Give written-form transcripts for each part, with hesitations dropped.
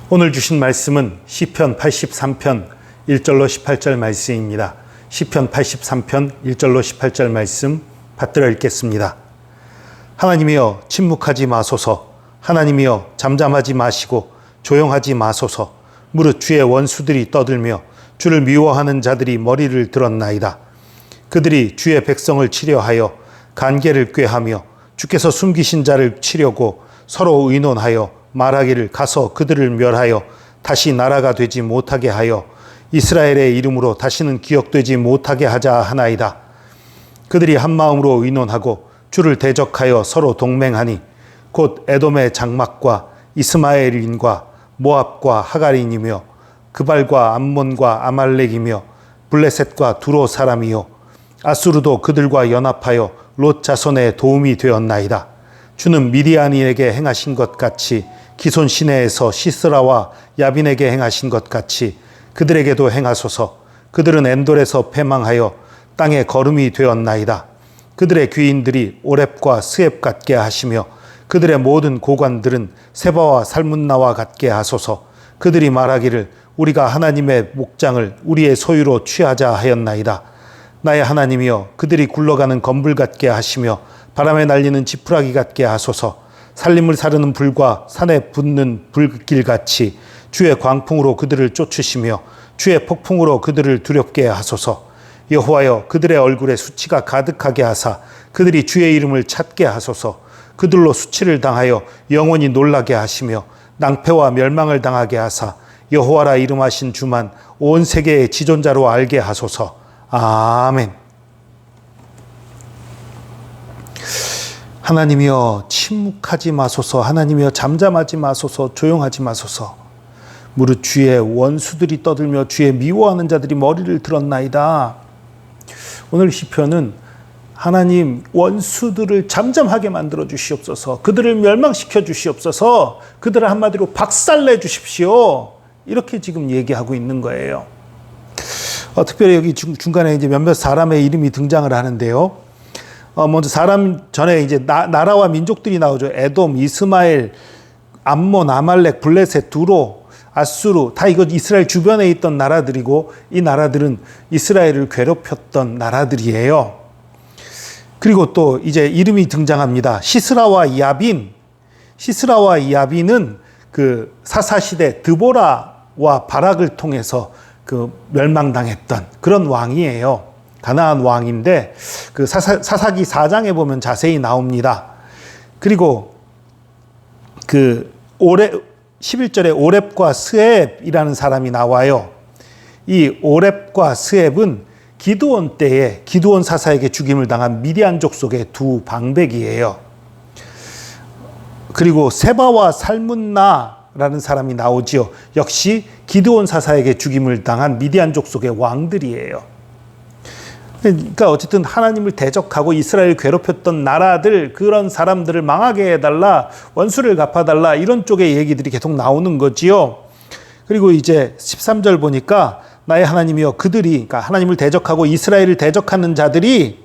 오늘 주신 말씀은 시편 83편 1절로 18절 말씀입니다. 시편 83편 1절로 18절 말씀 받들어 읽겠습니다. 하나님이여 침묵하지 마소서. 하나님이여 잠잠하지 마시고 조용하지 마소서. 무릇 주의 원수들이 떠들며 주를 미워하는 자들이 머리를 들었나이다. 그들이 주의 백성을 치려하여 간계를 꾀하며 주께서 숨기신 자를 치려고 서로 의논하여 말하기를 가서 그들을 멸하여 다시 나라가 되지 못하게 하여 이스라엘의 이름으로 다시는 기억되지 못하게 하자 하나이다. 그들이 한 마음으로 의논하고 주를 대적하여 서로 동맹하니 곧 에돔의 장막과 이스마엘인과 모압과 하갈인이며 그발과 암몬과 아말렉이며 블레셋과 두로 사람이요 아수르도 그들과 연합하여 롯 자손의 도움이 되었나이다. 주는 미디안인에게 행하신 것 같이 기손 시내에서 시스라와 야빈에게 행하신 것 같이 그들에게도 행하소서. 그들은 엔돌에서 패망하여 땅에 거름이 되었나이다. 그들의 귀인들이 오렙과 스앱 같게 하시며 그들의 모든 고관들은 세바와 살문나와 같게 하소서. 그들이 말하기를 우리가 하나님의 목장을 우리의 소유로 취하자 하였나이다. 나의 하나님이여 그들이 굴러가는 건불 같게 하시며 바람에 날리는 지푸라기 같게 하소서. 살림을 사르는 불과 산에 붙는 불길같이 주의 광풍으로 그들을 쫓으시며 주의 폭풍으로 그들을 두렵게 하소서. 여호와여 그들의 얼굴에 수치가 가득하게 하사 그들이 주의 이름을 찾게 하소서. 그들로 수치를 당하여 영원히 놀라게 하시며 낭패와 멸망을 당하게 하사 여호와라 이름하신 주만 온 세계의 지존자로 알게 하소서. 아멘. 하나님이여 침묵하지 마소서. 하나님이여 잠잠하지 마소서. 조용하지 마소서. 무릇 주의 원수들이 떠들며 주의 미워하는 자들이 머리를 들었나이다. 오늘 시편은 하나님 원수들을 잠잠하게 만들어 주시옵소서. 그들을 멸망시켜 주시옵소서. 그들을 한마디로 박살내 주십시오. 이렇게 지금 얘기하고 있는 거예요. 특별히 여기 중간에 이제 몇몇 사람의 이름이 등장을 하는데요. 먼저 사람 전에 이제 나라와 민족들이 나오죠. 에돔, 이스마엘, 암몬, 아말렉, 블레셋, 두로, 아수르 다 이거 이스라엘 주변에 있던 나라들이고 이 나라들은 이스라엘을 괴롭혔던 나라들이에요. 그리고 또 이제 이름이 등장합니다. 시스라와 야빈. 시스라와 야빈은 그 사사시대 드보라와 바락을 통해서 그 멸망당했던 그런 왕이에요. 가나안 왕인데 그 사사기 4장에 보면 자세히 나옵니다. 그리고 그 11절에 오렙과 스앱이라는 사람이 나와요. 이 오렙과 스앱은 기드온 때에 기드온 사사에게 죽임을 당한 미디안 족속의 두 방백이에요. 그리고 세바와 살문나라는 사람이 나오지요. 역시 기드온 사사에게 죽임을 당한 미디안 족속의 왕들이에요. 그러니까 어쨌든 하나님을 대적하고 이스라엘을 괴롭혔던 나라들, 그런 사람들을 망하게 해달라, 원수를 갚아달라, 이런 쪽의 얘기들이 계속 나오는 거지요. 그리고 이제 13절 보니까 나의 하나님이여 그들이, 그러니까 하나님을 대적하고 이스라엘을 대적하는 자들이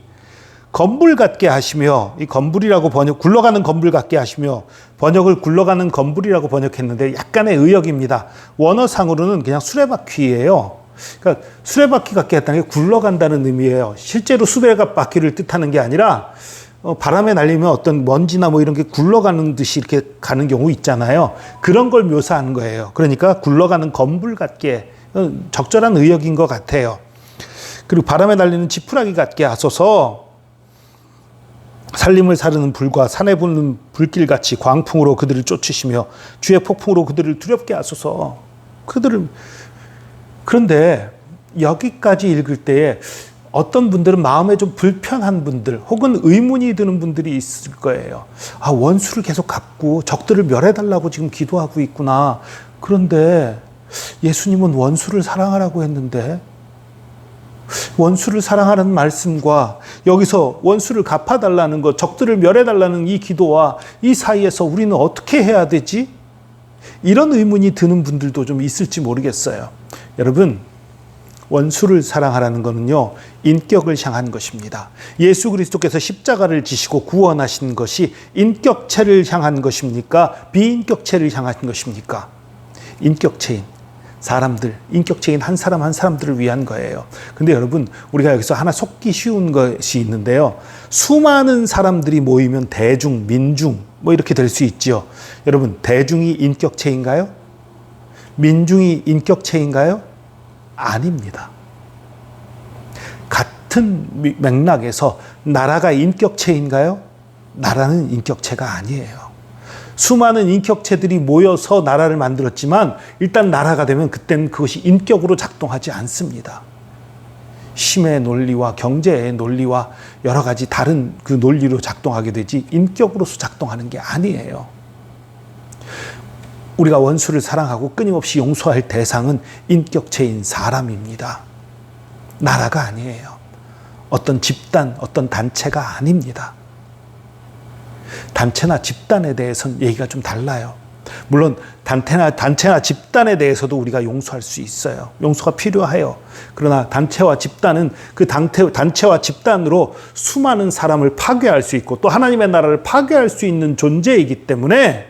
건불 같게 하시며, 이 건불이라고 굴러가는 건불 같게 하시며, 번역을 굴러가는 건불이라고 번역했는데 약간의 의역입니다. 원어상으로는 그냥 수레바퀴예요. 그러니까 수레바퀴 같게 했다는 게 굴러간다는 의미예요. 실제로 수레바퀴를 뜻하는 게 아니라 바람에 날리면 어떤 먼지나 뭐 이런 게 굴러가는 듯이 이렇게 가는 경우 있잖아요. 그런 걸 묘사하는 거예요. 그러니까 굴러가는 건불 같게, 적절한 의역인 것 같아요. 그리고 바람에 날리는 지푸라기 같게 하소서. 살림을 사르는 불과 산에 붙는 불길같이 광풍으로 그들을 쫓으시며 주의 폭풍으로 그들을 두렵게 하소서. 그런데 여기까지 읽을 때에 어떤 분들은 마음에 좀 불편한 분들 혹은 의문이 드는 분들이 있을 거예요. 아, 원수를 계속 갚고 적들을 멸해달라고 지금 기도하고 있구나. 그런데 예수님은 원수를 사랑하라고 했는데 원수를 사랑하는 말씀과 여기서 원수를 갚아달라는 것, 적들을 멸해달라는 이 기도와 이 사이에서 우리는 어떻게 해야 되지? 이런 의문이 드는 분들도 좀 있을지 모르겠어요. 여러분, 원수를 사랑하라는 것은요, 인격을 향한 것입니다. 예수 그리스도께서 십자가를 지시고 구원하신 것이 인격체를 향한 것입니까? 비인격체를 향한 것입니까? 인격체인 사람들, 인격체인 한 사람 한 사람들을 위한 거예요. 근데 여러분, 우리가 여기서 하나 속기 쉬운 것이 있는데요. 수많은 사람들이 모이면 대중, 민중 뭐 이렇게 될 수 있죠. 여러분, 대중이 인격체인가요? 민중이 인격체인가요? 아닙니다. 같은 맥락에서 나라가 인격체인가요? 나라는 인격체가 아니에요. 수많은 인격체들이 모여서 나라를 만들었지만 일단 나라가 되면 그때는 그것이 인격으로 작동하지 않습니다. 힘의 논리와 경제의 논리와 여러 가지 다른 그 논리로 작동하게 되지 인격으로서 작동하는 게 아니에요. 우리가 원수를 사랑하고 끊임없이 용서할 대상은 인격체인 사람입니다. 나라가 아니에요. 어떤 집단, 어떤 단체가 아닙니다. 단체나 집단에 대해서는 얘기가 좀 달라요. 물론 단체나 집단에 대해서도 우리가 용서할 수 있어요. 용서가 필요해요. 그러나 단체와 집단은 그 단체와 집단으로 수많은 사람을 파괴할 수 있고 또 하나님의 나라를 파괴할 수 있는 존재이기 때문에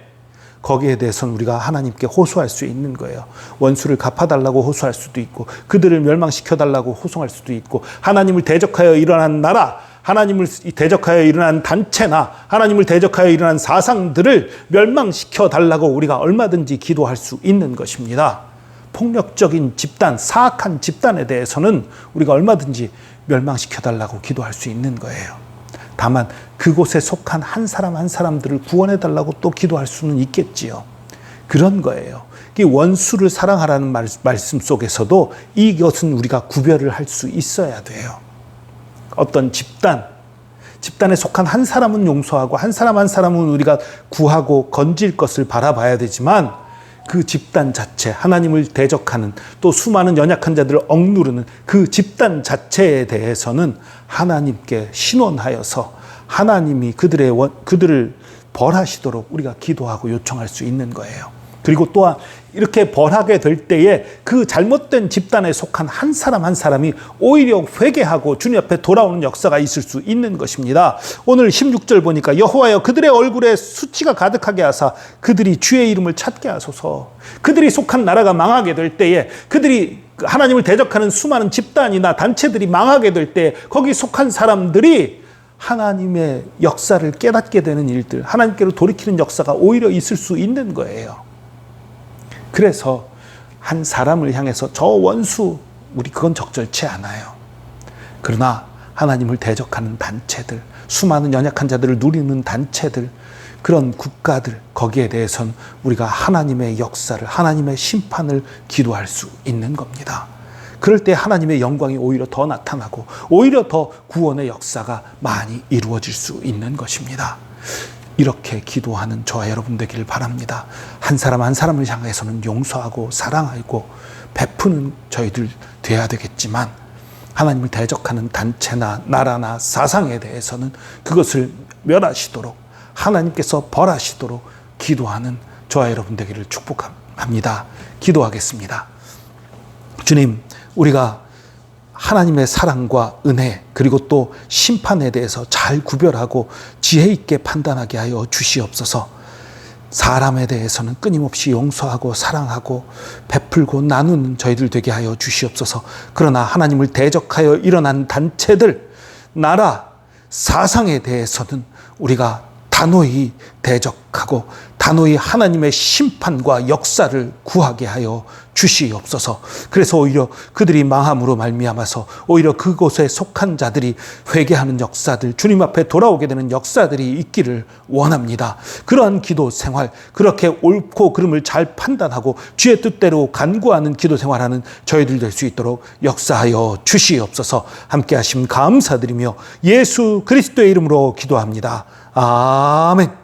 거기에 대해서는 우리가 하나님께 호소할 수 있는 거예요. 원수를 갚아달라고 호소할 수도 있고 그들을 멸망시켜달라고 호소할 수도 있고 하나님을 대적하여 일어난 나라, 하나님을 대적하여 일어난 단체나 하나님을 대적하여 일어난 사상들을 멸망시켜달라고 우리가 얼마든지 기도할 수 있는 것입니다. 폭력적인 집단, 사악한 집단에 대해서는 우리가 얼마든지 멸망시켜달라고 기도할 수 있는 거예요. 다만 그곳에 속한 한 사람 한 사람들을 구원해달라고 또 기도할 수는 있겠지요. 그런 거예요. 원수를 사랑하라는 말씀 속에서도 이것은 우리가 구별을 할 수 있어야 돼요. 어떤 집단에 속한 한 사람은 용서하고 한 사람은 우리가 구하고 건질 것을 바라봐야 되지만 그 집단 자체, 하나님을 대적하는 또 수많은 연약한 자들을 억누르는 그 집단 자체에 대해서는 하나님께 신원하여서 하나님이 그들을 벌하시도록 우리가 기도하고 요청할 수 있는 거예요. 그리고 또한 이렇게 벌하게 될 때에 그 잘못된 집단에 속한 한 사람 한 사람이 오히려 회개하고 주님 앞에 돌아오는 역사가 있을 수 있는 것입니다. 오늘 16절 보니까 여호와여 그들의 얼굴에 수치가 가득하게 하사 그들이 주의 이름을 찾게 하소서. 그들이 속한 나라가 망하게 될 때에 그들이 하나님을 대적하는 수많은 집단이나 단체들이 망하게 될 때 거기 속한 사람들이 하나님의 역사를 깨닫게 되는 일들, 하나님께로 돌이키는 역사가 오히려 있을 수 있는 거예요. 그래서 한 사람을 향해서 저 원수, 우리 그건 적절치 않아요. 그러나 하나님을 대적하는 단체들, 수많은 연약한 자들을 누리는 단체들, 그런 국가들, 거기에 대해서는 우리가 하나님의 역사를, 하나님의 심판을 기도할 수 있는 겁니다. 그럴 때 하나님의 영광이 오히려 더 나타나고 오히려 더 구원의 역사가 많이 이루어질 수 있는 것입니다. 이렇게 기도하는 저와 여러분 되기를 바랍니다. 한 사람 한 사람을 향해서는 용서하고 사랑하고 베푸는 저희들 돼야 되겠지만 하나님을 대적하는 단체나 나라나 사상에 대해서는 그것을 멸하시도록 하나님께서 벌하시도록 기도하는 저와 여러분 되기를 축복합니다. 기도하겠습니다. 주님, 우리가 하나님의 사랑과 은혜 그리고 또 심판에 대해서 잘 구별하고 지혜 있게 판단하게 하여 주시옵소서. 사람에 대해서는 끊임없이 용서하고 사랑하고 베풀고 나누는 저희들 되게 하여 주시옵소서. 그러나 하나님을 대적하여 일어난 단체들, 나라, 사상에 대해서는 우리가 단호히 대적하고 단호히 하나님의 심판과 역사를 구하게 하여 주시옵소서. 그래서 오히려 그들이 망함으로 말미암아서 오히려 그곳에 속한 자들이 회개하는 역사들, 주님 앞에 돌아오게 되는 역사들이 있기를 원합니다. 그러한 기도 생활, 그렇게 옳고 그름을 잘 판단하고 주의 뜻대로 간구하는 기도 생활하는 저희들 될 수 있도록 역사하여 주시옵소서. 함께 하심 감사드리며 예수 그리스도의 이름으로 기도합니다. 아멘.